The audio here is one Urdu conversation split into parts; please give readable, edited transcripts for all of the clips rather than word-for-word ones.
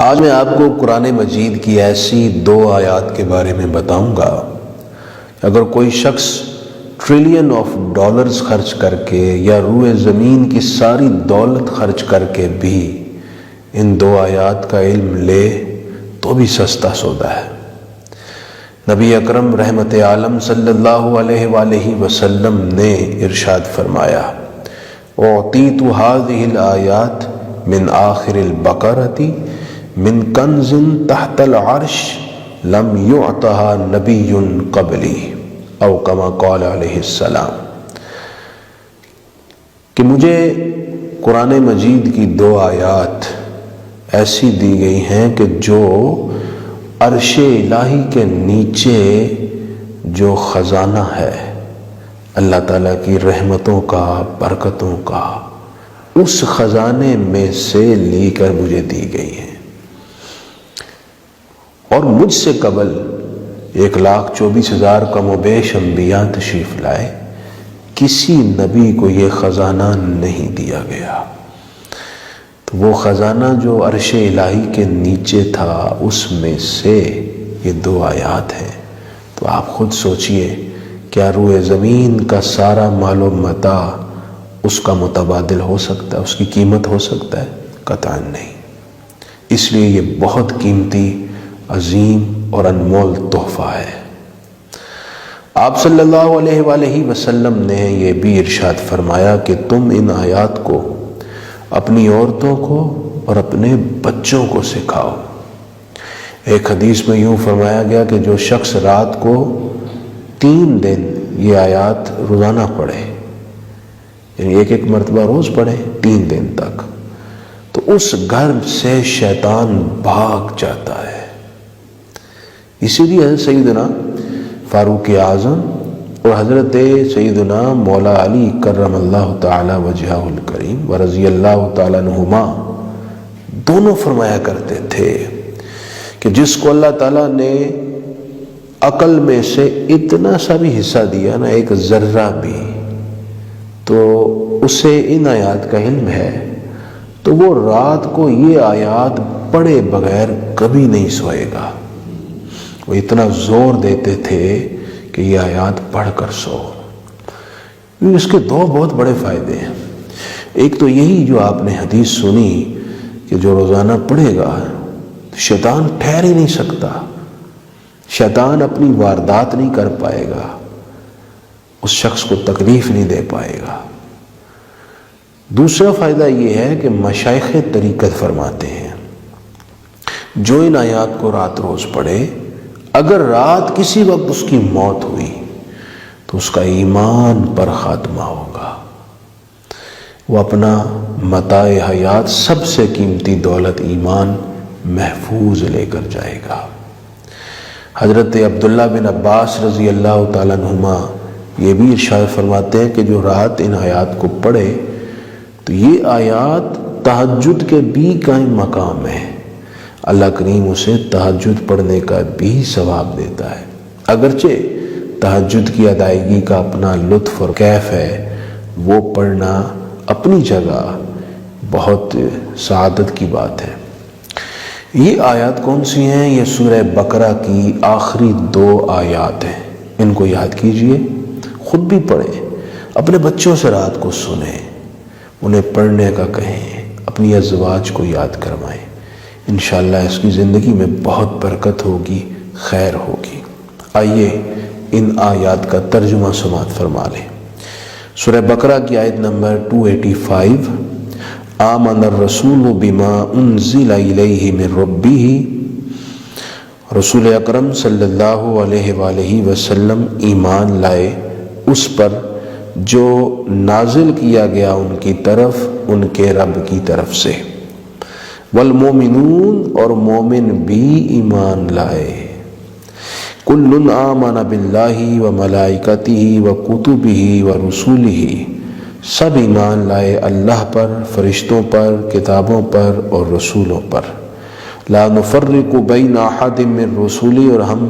آج میں آپ کو قرآن مجید کی ایسی 2 آیات کے بارے میں بتاؤں گا، اگر کوئی شخص ٹریلین آف ڈالرز خرچ کر کے یا روئے زمین کی ساری دولت خرچ کر کے بھی ان 2 آیات کا علم لے تو بھی سستا سودا ہے۔ نبی اکرم رحمت عالم صلی اللہ علیہ وآلہ وسلم نے ارشاد فرمایا، اعطیت هذه الآیات من آخر البقرۃ من کنز تحت العرش لم یعطها نبی قبلی او کما قال علیہ السلام، کہ مجھے قرآن مجید کی 2 آیات ایسی دی گئی ہیں کہ جو عرش الہی کے نیچے جو خزانہ ہے اللہ تعالیٰ کی رحمتوں کا، برکتوں کا، اس خزانے میں سے لی کر مجھے دی گئی ہیں، اور مجھ سے قبل 1,24,000 کم و بیش انبیاء تشریف لائے، کسی نبی کو یہ خزانہ نہیں دیا گیا۔ تو وہ خزانہ جو عرش الہی کے نیچے تھا، اس میں سے یہ 2 آیات ہیں۔ تو آپ خود سوچئے، کیا روئے زمین کا سارا مال و متاع اس کا متبادل ہو سکتا ہے، اس کی قیمت ہو سکتا ہے؟ قطعاً نہیں۔ اس لیے یہ بہت قیمتی، عظیم اور انمول تحفہ ہے۔ آپ صلی اللہ علیہ وآلہ وسلم نے یہ بھی ارشاد فرمایا کہ تم ان آیات کو اپنی عورتوں کو اور اپنے بچوں کو سکھاؤ۔ ایک حدیث میں یوں فرمایا گیا کہ جو شخص رات کو 3 دن یہ آیات روزانہ پڑھے، یعنی ایک مرتبہ روز پڑھے 3 دن تک، تو اس گھر سے شیطان بھاگ جاتا ہے۔ اسی لیے سیدنا فاروق اعظم اور حضرت سیدنا مولا علی کرم اللہ تعالی وجہہ الکریم ورضی اللہ تعالی عنہما دونوں فرمایا کرتے تھے کہ جس کو اللہ تعالیٰ نے عقل میں سے اتنا سا بھی حصہ دیا نا، 1 ذرہ بھی، تو اسے ان آیات کا علم ہے، تو وہ رات کو یہ آیات پڑھے بغیر کبھی نہیں سوئے گا۔ وہ اتنا زور دیتے تھے کہ یہ آیات پڑھ کر سو۔ اس کے 2 بہت بڑے فائدے ہیں۔ ایک تو یہی جو آپ نے حدیث سنی کہ جو روزانہ پڑھے گا شیطان ٹھہر ہی نہیں سکتا، شیطان اپنی واردات نہیں کر پائے گا، اس شخص کو تکلیف نہیں دے پائے گا۔ دوسرا فائدہ یہ ہے کہ مشائخ طریقت فرماتے ہیں جو ان آیات کو رات روز پڑھے، اگر رات کسی وقت اس کی موت ہوئی تو اس کا ایمان پر خاتمہ ہوگا، وہ اپنا متاع حیات سب سے قیمتی دولت ایمان محفوظ لے کر جائے گا۔ حضرت عبداللہ بن عباس رضی اللہ تعالیٰ عنہما یہ بھی ارشاد فرماتے ہیں کہ جو رات ان آیات کو پڑھے تو یہ آیات تہجد کے بھی قائم مقام ہے، اللہ کریم اسے تہجد پڑھنے کا بھی ثواب دیتا ہے۔ اگرچہ تہجد کی ادائیگی کا اپنا لطف اور کیف ہے، وہ پڑھنا اپنی جگہ بہت سعادت کی بات ہے۔ یہ آیات کون سی ہیں؟ یہ سورہ بقرہ کی آخری 2 آیات ہیں۔ ان کو یاد کیجئے، خود بھی پڑھیں، اپنے بچوں سے رات کو سنیں، انہیں پڑھنے کا کہیں، اپنی ازواج کو یاد کروائیں، انشاءاللہ اس کی زندگی میں بہت برکت ہوگی، خیر ہوگی۔ آئیے ان آیات کا ترجمہ سماعت فرما لیں۔ سورہ بقرہ کی آیت نمبر 285، آمن الرسول بما انزل الیہ من ربہ، رسول اکرم صلی اللہ علیہ وآلہ وسلم ایمان لائے اس پر جو نازل کیا گیا ان کی طرف ان کے رب کی طرف سے، والمومنون اور مومن بھی ایمان لائے، کل آمن باللہ وملائکتہ وکتبہ ورسولہ، سب ایمان لائے اللہ پر، فرشتوں پر، کتابوں پر اور رسولوں پر، لا نفرق بین احد من رسولہ، اور ہم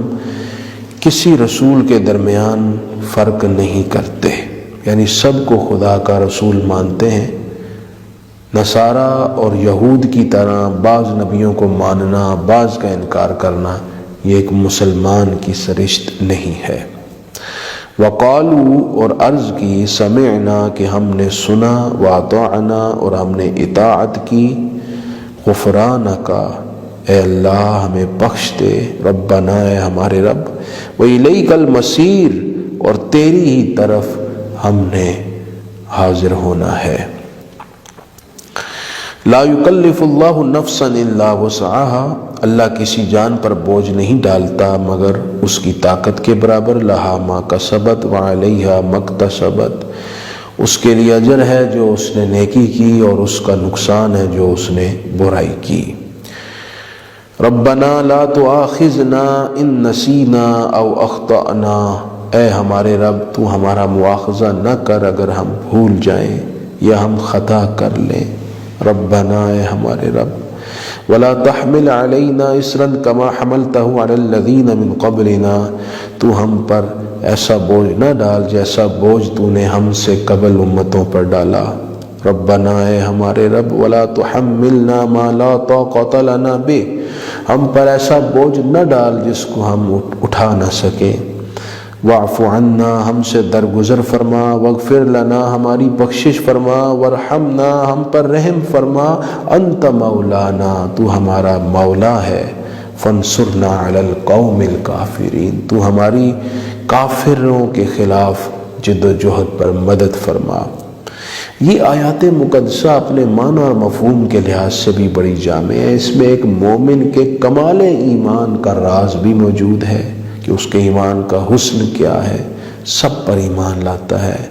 کسی رسول کے درمیان فرق نہیں کرتے، یعنی سب کو خدا کا رسول مانتے ہیں، نصارہ اور یہود کی طرح بعض نبیوں کو ماننا، بعض کا انکار کرنا، یہ ایک مسلمان کی سرشت نہیں ہے۔ وقالو اور عرض کی سمعنا کہ ہم نے سنا، واطعنا اور ہم نے اطاعت کی، غفرانک اے اللہ ہمیں بخش دے، ربنا اے ہمارے رب، وإلیک المصیر اور تیری ہی طرف ہم نے حاضر ہونا ہے۔ لا یکلف اللہ نفسا الا وسعها، اللہ کسی جان پر بوجھ نہیں ڈالتا مگر اس کی طاقت کے برابر، لہا ما کسبت وعلیہا ما اکتسبت، اس کے لیے اجر ہے جو اس نے نیکی کی اور اس کا نقصان ہے جو اس نے برائی کی۔ ربنا لا تؤاخذنا ان نسینا او اخطأنا، اے ہمارے رب تو ہمارا مواخذہ نہ کر اگر ہم بھول جائیں یا ہم خطا کر لیں۔ ربنا اے ہمارے رب، ولا تحمل علینا اصرا کما حملته علی الذین من قبلنا، تو ہم پر ایسا بوجھ نہ ڈال جیسا بوجھ تو نے ہم سے قبل امتوں پر ڈالا۔ ربنا اے ہمارے رب، ولا تحملنا ما لا طاقت لنا بہ، ہم پر ایسا بوجھ نہ ڈال جس کو ہم اٹھا نہ سکیں۔ واعف عنا، ہم سے درگزر فرما، واغفر لنا، ہماری بخشش فرما، وارحمنا، ہم پر رحم فرما، انت مولانا، تو ہمارا مولا ہے، فانصرنا علی القوم الکافرین، تو ہماری کافروں کے خلاف جد و جہد پر مدد فرما۔ یہ آیات مقدسہ اپنے معنی اور مفہوم کے لحاظ سے بھی بڑی جامع ہے۔ اس میں ایک مومن کے کمال ایمان کا راز بھی موجود ہے کہ اس کے ایمان کا حسن کیا ہے، سب پر ایمان لاتا ہے،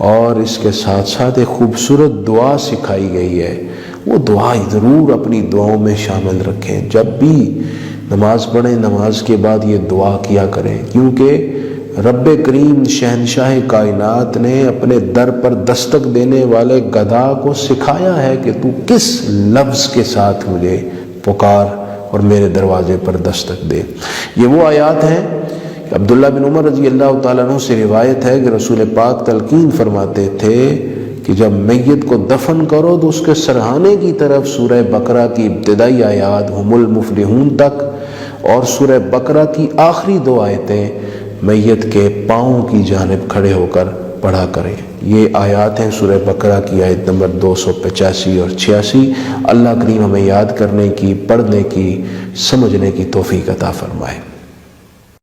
اور اس کے ساتھ ساتھ ایک خوبصورت دعا سکھائی گئی ہے، وہ دعا ضرور اپنی دعاؤں میں شامل رکھیں۔ جب بھی نماز پڑھیں نماز کے بعد یہ دعا کیا کریں، کیونکہ رب کریم شہنشاہ کائنات نے اپنے در پر دستک دینے والے گدھا کو سکھایا ہے کہ تو کس لفظ کے ساتھ مجھے پکار اور میرے دروازے پر دستک دے۔ یہ وہ آیات ہیں کہ عبداللہ بن عمر رضی اللہ تعالیٰ عنہ سے روایت ہے کہ رسول پاک تلقین فرماتے تھے کہ جب میت کو دفن کرو تو اس کے سرہانے کی طرف سورہ بقرہ کی ابتدائی آیات ہم المفلحون تک اور سورہ بقرہ کی آخری 2 آیتیں میت کے پاؤں کی جانب کھڑے ہو کر پڑھا کریں۔ یہ آیات ہیں سورہ بقرہ کی آیت نمبر 285 اور 86۔ اللہ کریم ہمیں یاد کرنے کی، پڑھنے کی، سمجھنے کی توفیق عطا فرمائے۔